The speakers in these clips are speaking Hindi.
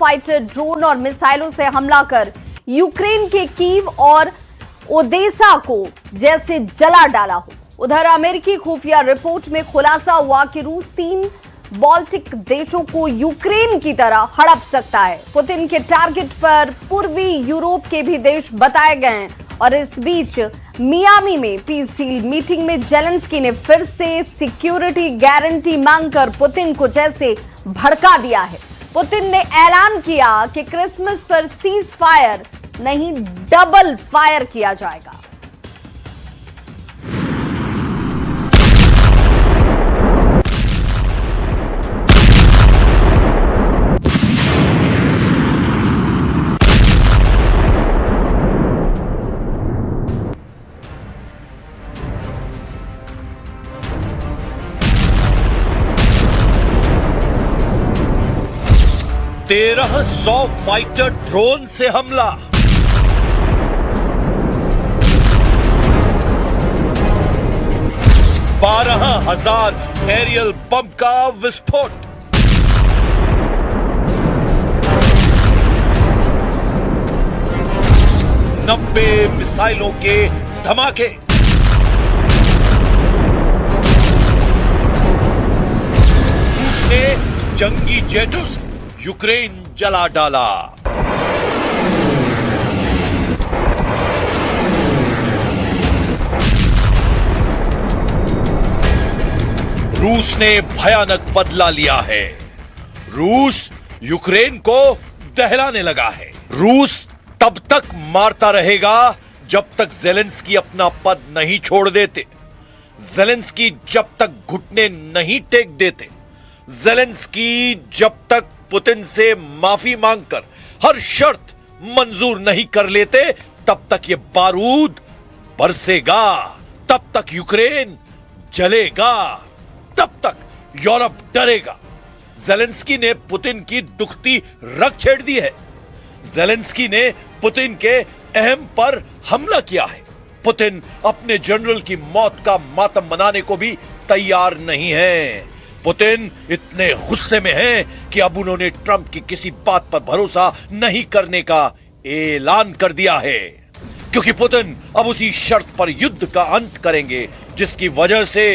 फाइटर ड्रोन और मिसाइलों से हमला कर यूक्रेन के कीव और ओदेसा को जैसे जला डाला हो। उधर अमेरिकी खुफिया रिपोर्ट में खुलासा हुआ कि रूस 3 बाल्टिक देशों को यूक्रेन की तरह हड़प सकता है। पुतिन के टारगेट पर पूर्वी यूरोप के भी देश बताए गए हैं। और इस बीच मियामी में पीस डील मीटिंग में जेलेंस्की ने फिर से सिक्योरिटी गारंटी मांगकर पुतिन को जैसे भड़का दिया है। पुतिन ने ऐलान किया कि क्रिसमस पर सीज फायर नहीं डबल फायर किया जाएगा। 1300 फाइटर ड्रोन से हमला। बारह 12,000 एरियल बम का विस्फोट। नब्बे मिसाइलों के धमाके। रूस ने जंगी जेटों से यूक्रेन जला डाला। रूस ने भयानक बदला लिया है। रूस यूक्रेन को दहलाने लगा है। रूस तब तक मारता रहेगा जब तक जेलेंस्की अपना पद नहीं छोड़ देते, जेलेंस्की जब तक घुटने नहीं टेक देते, जेलेंस्की जब तक पुतिन से माफी मांगकर हर शर्त मंजूर नहीं कर लेते, तब तक ये बारूद बरसेगा, तब तक यूक्रेन जलेगा, तब तक यूरोप डरेगा। जेलेंस्की ने पुतिन की दुखती रग छेड़ दी है। जेलेंस्की ने पुतिन के अहम पर हमला किया है। पुतिन अपने जनरल की मौत का मातम मनाने को भी तैयार नहीं है। पुतिन इतने गुस्से में हैं कि अब उन्होंने ट्रंप की किसी बात पर भरोसा नहीं करने का ऐलान कर दिया है, क्योंकि पुतिन अब उसी शर्त पर युद्ध का अंत करेंगे जिसकी वजह से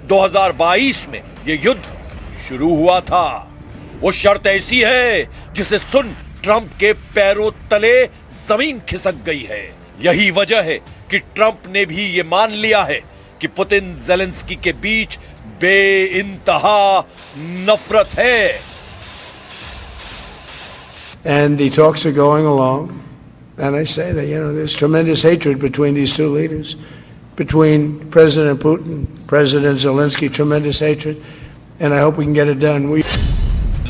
2022 में यह युद्ध शुरू हुआ था। वो शर्त ऐसी है जिसे सुन ट्रंप के पैरों तले जमीन खिसक गई है। यही वजह है कि ट्रंप ने भी यह मान लिया है कि पुतिन जेलेंस्की के बीच बेइंतहा नफरत है। And the talks are going along, and I say that there's tremendous hatred between these two leaders, between President Putin, President Zelensky, tremendous hatred, and I hope we can get it done.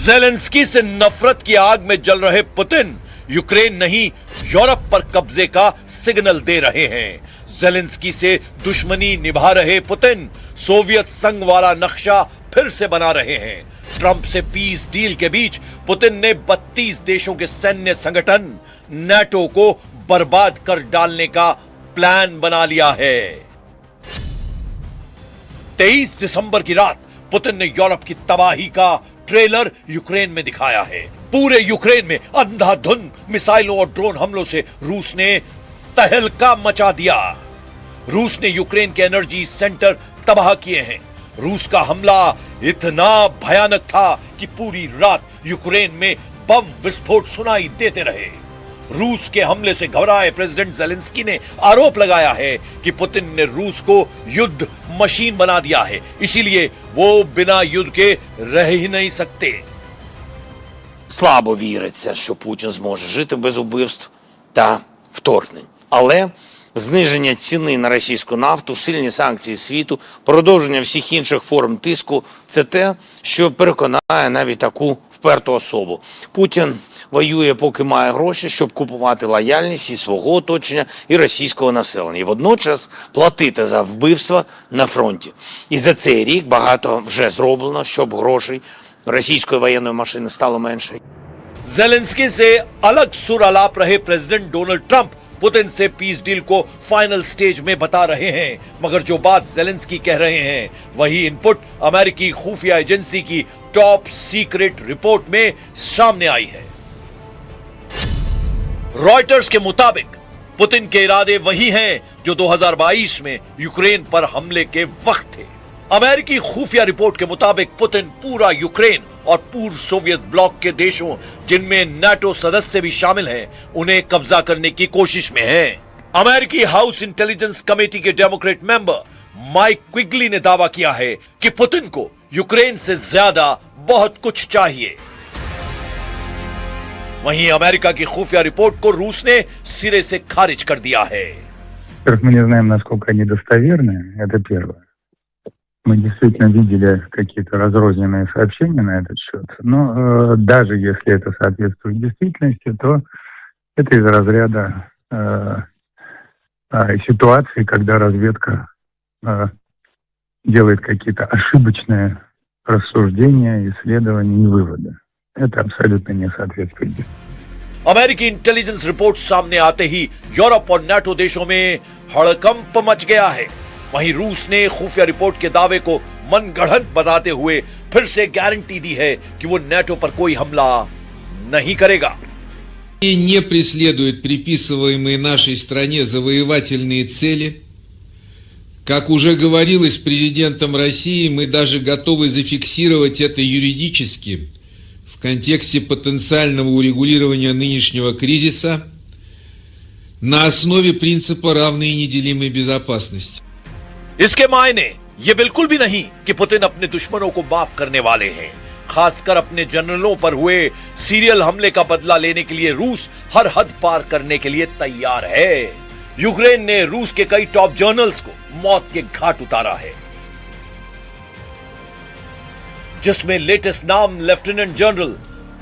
Zelensky से नफरत की आग में जल रहे पुतिन यूक्रेन नहीं यूरोप पर कब्जे का सिग्नल दे रहे हैं। जेलेंस्की से दुश्मनी निभा रहे पुतिन सोवियत संघ वाला नक्शा फिर से बना रहे हैं। ट्रंप से पीस डील के बीच पुतिन ने 32 देशों के सैन्य संगठन नाटो को बर्बाद कर डालने का प्लान बना लिया है। 23 दिसंबर की रात पुतिन ने यूरोप की तबाही का ट्रेलर यूक्रेन में दिखाया है। पूरे यूक्रेन में अंधाधुंध मिसाइलों और ड्रोन हमलों से रूस ने तहलका मचा दिया। रूस ने यूक्रेन के एनर्जी सेंटर तबाह किए हैं। रूस का हमला इतना भयानक था कि पूरी रात यूक्रेन में बम विस्फोट सुनाई देते रहे। रूस के हमले से घबराए प्रेसिडेंट जेलेंस्की ने आरोप लगाया है कि पुतिन ने रूस को युद्ध मशीन बना दिया है, इसीलिए वो बिना युद्ध के रह ही नहीं सकते। Слабо віриться, що Путін зможе жити без убивств та вторгнень. Але зниження ціни на російську нафту, сильні санкції світу, продовження всіх інших форм тиску – це те, що переконає навіть таку вперту особу. Путін воює, поки має гроші, щоб купувати лояльність і свого оточення, і російського населення. І водночас платити за вбивства на фронті. І за цей рік багато вже зроблено, щоб грошей російської воєнної машини стало менше. जेलेंस्की से अलग सुर अलाप रहे प्रेसिडेंट डोनाल्ड ट्रंप पुतिन से पीस डील को फाइनल स्टेज में बता रहे हैं, मगर जो बात जेलेंस्की कह रहे हैं वही इनपुट अमेरिकी खुफिया एजेंसी की टॉप सीक्रेट रिपोर्ट में सामने आई है। रॉयटर्स के मुताबिक पुतिन के इरादे वही हैं जो 2022 में यूक्रेन पर हमले के वक्त थे। अमेरिकी खुफिया रिपोर्ट के मुताबिक पुतिन पूरा यूक्रेन और पूर्व सोवियत ब्लॉक के देशों जिनमें नाटो सदस्य भी शामिल हैं, उन्हें कब्जा करने की कोशिश में है। अमेरिकी हाउस इंटेलिजेंस कमेटी के डेमोक्रेट मेंबर माइक क्विगली ने दावा किया है कि पुतिन को यूक्रेन से ज्यादा बहुत कुछ चाहिए। वहीं अमेरिका की खुफिया रिपोर्ट को रूस ने सिरे से खारिज कर दिया है। Мы не знаем, насколько они достоверны, это первое. Мы действительно видели какие-то разрозненные сообщения на этот счет, но даже если это соответствует действительности, то это из разряда ситуации, когда разведка делает какие-то ошибочные рассуждения, исследования и выводы. Это абсолютно не соответствует действительности. अमेरिकी इंटेलिजेंस रिपोर्ट सामने आते ही यूरोप और नाटो देशों में हड़कंप मच गया है। वहीं रूस ने खुफिया रिपोर्ट के दावे को मनगढ़ंत बताते हुए फिर से गारंटी दी है कि वो नाटो पर कोई हमला नहीं करेगा। И не преследует приписываемые нашей стране завоевательные цели. Как уже говорилось президентом России, мы даже готовы зафиксировать это юридически в контексте потенциального урегулирования нынешнего кризиса на основе принципа равной и неделимой безопасности. इसके मायने ये बिल्कुल भी नहीं कि पुतिन अपने दुश्मनों को माफ करने वाले हैं। खासकर अपने जनरलों पर हुए सीरियल हमले का बदला लेने के लिए रूस हर हद पार करने के लिए तैयार है। यूक्रेन ने रूस के कई टॉप जर्नल्स को मौत के घाट उतारा है, जिसमें लेटेस्ट नाम लेफ्टिनेंट जनरल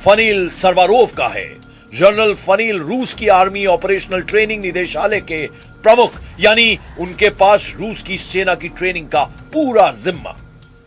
फनील सरवारोव का है। जनरल फनील रूस की आर्मी ऑपरेशनल ट्रेनिंग निदेशालय के प्रमुख, यानी उनके पास रूस की सेना की ट्रेनिंग का पूरा जिम्मा।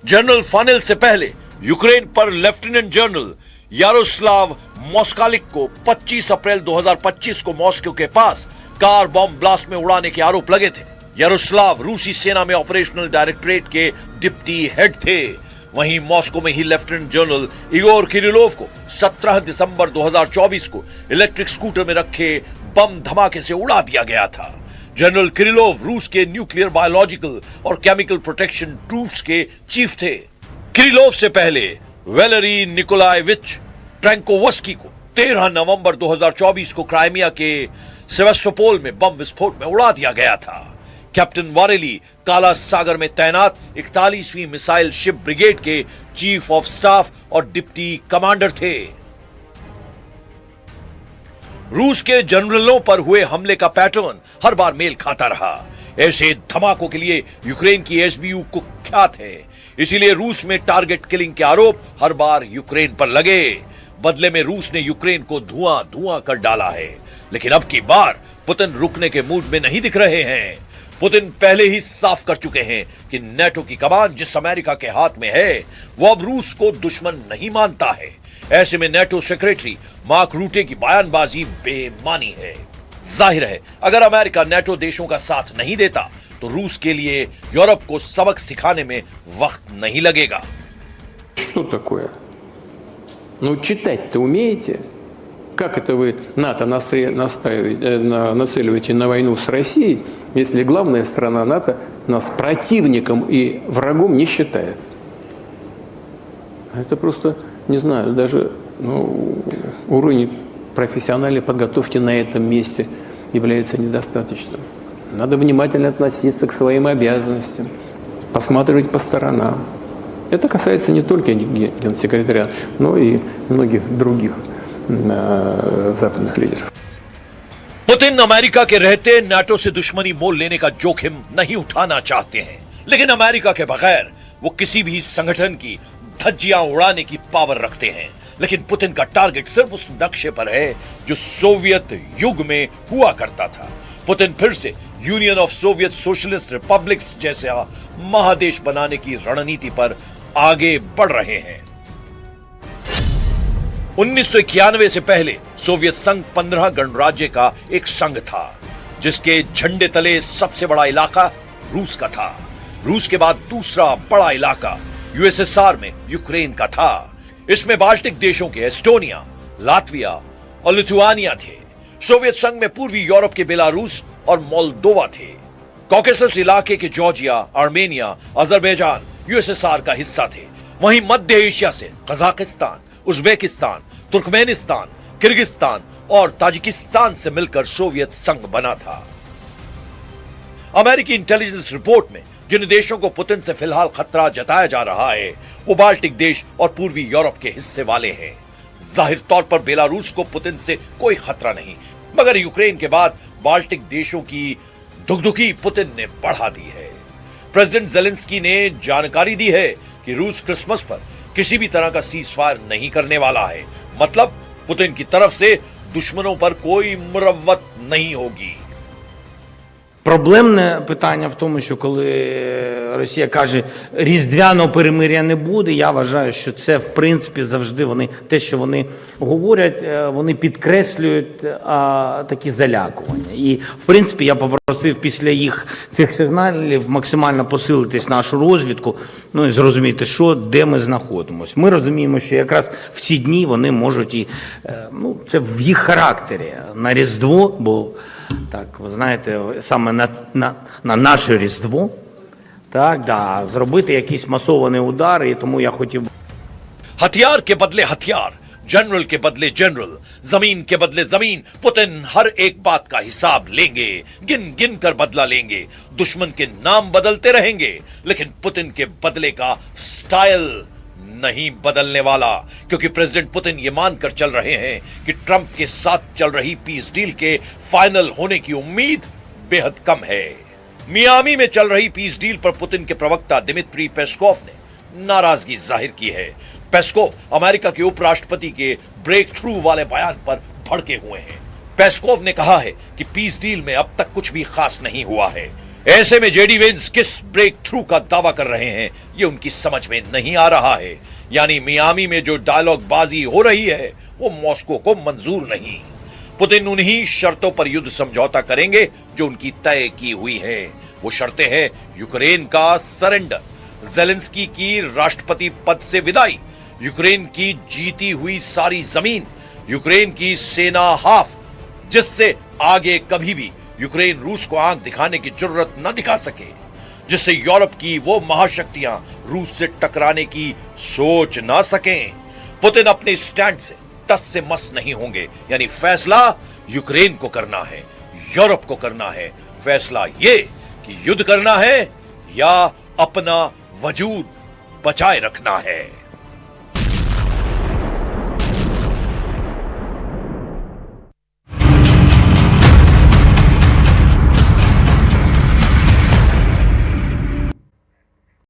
जनरल फनील से पहले यूक्रेन पर लेफ्टिनेंट जनरल यारोस्लाव मोस्कालिक को 25 अप्रैल 2025 को मॉस्को के पास कार बॉम्ब ब्लास्ट में उड़ाने के आरोप लगे थे। यारोस्लाव रूसी सेना में ऑपरेशनल डायरेक्टरेट के डिप्टी हेड थे। वहीं मॉस्को में ही लेफ्टिनेंट जनरल इगोर किरिलोव को 17 दिसंबर 2024 को इलेक्ट्रिक स्कूटर में रखे बम धमाके से उड़ा दिया गया था। जनरल किरिलोव रूस के न्यूक्लियर, बायोलॉजिकल और केमिकल प्रोटेक्शन ट्रूप्स के चीफ थे। किरिलोव से पहले वैलेरी निकोलाएविच ट्रैंकोवस्की को 13 नवंबर 2024 को क्राइमिया के सेवास्तोपोल में बम विस्फोट में उड़ा दिया गया था। कैप्टन वारेली काला सागर में तैनात 41वीं मिसाइल शिप ब्रिगेड के चीफ ऑफ स्टाफ और डिप्टी कमांडर थे। रूस के जनरलों पर हुए हमले का पैटर्न हर बार मेल खाता रहा। ऐसे धमाकों के लिए यूक्रेन की एसबीयू कुख्यात है। इसीलिए रूस में टारगेट किलिंग के आरोप हर बार यूक्रेन पर लगे। बदले में रूस ने यूक्रेन को धुआं धुआं कर डाला है। लेकिन अब की बार पुतिन रुकने के मूड में नहीं दिख रहे हैं। पुतिन पहले ही साफ कर चुके हैं कि नाटो की कमान जिस अमेरिका के हाथ में है, वो अब रूस को दुश्मन नहीं मानता है। ऐसे में नाटो सेक्रेटरी मार्क रूटे की बयानबाजी बेमानी है। जाहिर है, अगर अमेरिका नाटो देशों का साथ नहीं देता तो रूस के लिए यूरोप को सबक सिखाने में वक्त नहीं लगेगा। Что такое? Ну, читать-то умеете? Как это вы НАТО нацеливаете на войну с Россией, если главная страна НАТО нас противником и врагом не считает? Это просто, не знаю, даже уровень профессиональной подготовки на этом месте является недостаточным. Надо внимательно относиться к своим обязанностям, посматривать по сторонам. Это касается не только генсекретаря, но и многих других западных лидеров. पुतिन अमेरिका के रहते नाटो से दुश्मनी मोल लेने का जोखिम नहीं उठाना चाहते हैं, लेकिन अमेरिका के बगैर वो किसी भी संगठन की धज्जियां उड़ाने की पावर रखते हैं। लेकिन पुतिन का टारगेट सिर्फ उस नक्शे पर है जो सोवियत युग में हुआ करता था। पुतिन फिर से union of Soviet socialist republics जैसा महादेश बनाने की रणनीति पर आगे बढ़ रहे हैं। 1991 से पहले सोवियत संघ 15 गणराज्य का एक संघ था, जिसके झंडे तले सबसे बड़ा इलाका रूस का था। रूस के बाद दूसरा बड़ा इलाका यूएसएसआर में यूक्रेन का था। इसमें बाल्टिक देशों के एस्टोनिया, लातविया और लिथुआनिया थे। सोवियत संघ में पूर्वी यूरोप के बेलारूस और मोल्दोवा थे। कॉकेसस इलाके के जॉर्जिया, आर्मेनिया, अजरबैजान यूएसएसआर का हिस्सा थे। वहीं मध्य एशिया से कजाकिस्तान, उज्बेकिस्तान, तुर्कमेनिस्तान, किर्गिस्तान और ताजिकिस्तान से मिलकर सोवियत संघ बना था। अमेरिकी इंटेलिजेंस रिपोर्ट में जिन देशों को पुतिन से फिलहाल खतरा जताया जा रहा है वो बाल्टिक देश और पूर्वी यूरोप के हिस्से वाले हैं। जाहिर तौर पर बेलारूस को पुतिन से कोई खतरा नहीं, मगर यूक्रेन के बाद बाल्टिक देशों की दुगदुगी पुतिन ने बढ़ा दी है। प्रेसिडेंट जेलेंस्की ने जानकारी दी है कि रूस क्रिसमस पर किसी भी तरह का सीजफायर नहीं करने वाला है। मतलब पुतिन की तरफ से दुश्मनों पर कोई मुरव्वत नहीं होगी। Проблемне питання в тому, що коли Росія каже, різдвяного перемир'я не буде, я вважаю, що це, в принципі, завжди вони, те, що вони говорять, вони підкреслюють такі залякування. І, в принципі, я попросив після їх цих сигналів максимально посилитись нашу розвідку, ну і зрозуміти, що, де ми знаходимося. Ми розуміємо, що якраз в ці дні вони можуть і, ну, це в їх характері, на Різдво, бо так, ви знаєте, саме на наше Різдво, так, да, зробити якісь масовані удари, і тому я хотів... हथियार के बदले हथियार, जनरल के बदले जनरल, जमीन के बदले जमीन, पुतिन हर एक बात का हिसाब लेंगे, गिन गिन कर बदला लेंगे। दुश्मन के नाम बदलते रहेंगे, लेकिन पुतिन के बदले का स्टाइल नहीं बदलने वाला, क्योंकि प्रेसिडेंट पुतिन ये मानकर चल रहे हैं कि ट्रंप के साथ चल रही पीस डील के फाइनल होने की उम्मीद बेहद कम है। मियामी में चल रही पीस डील पर पुतिन के प्रवक्ता दिमित्री पेस्कोव ने नाराजगी जाहिर की है। पेस्कोव अमेरिका के उपराष्ट्रपति के ब्रेक थ्रू वाले बयान पर भड़के हुए हैं। पेस्कोव ने कहा है कि पीस डील में अब तक कुछ भी खास नहीं हुआ है। ऐसे में जेडी वेंस किस ब्रेक थ्रू का दावा कर रहे हैं ये उनकी समझ में नहीं आ रहा है। यानी मियामी में जो डायलॉग बाजी हो रही है वो मॉस्को को मंजूर नहीं। पुतिन उन्हीं शर्तों पर युद्ध समझौता करेंगे जो उनकी तय की हुई है। वो शर्तें हैं यूक्रेन का सरेंडर, जेलेंस्की की राष्ट्रपति पद से विदाई, यूक्रेन की जीती हुई सारी जमीन, यूक्रेन की सेना हाफ, जिससे आगे कभी भी यूक्रेन रूस को आंख दिखाने की जरूरत न दिखा सके, जिससे यूरोप की वो महाशक्तियां रूस से टकराने की सोच ना सकें। पुतिन अपने स्टैंड से टस से मस नहीं होंगे। यानी फैसला यूक्रेन को करना है, यूरोप को करना है। फैसला ये कि युद्ध करना है या अपना वजूद बचाए रखना है।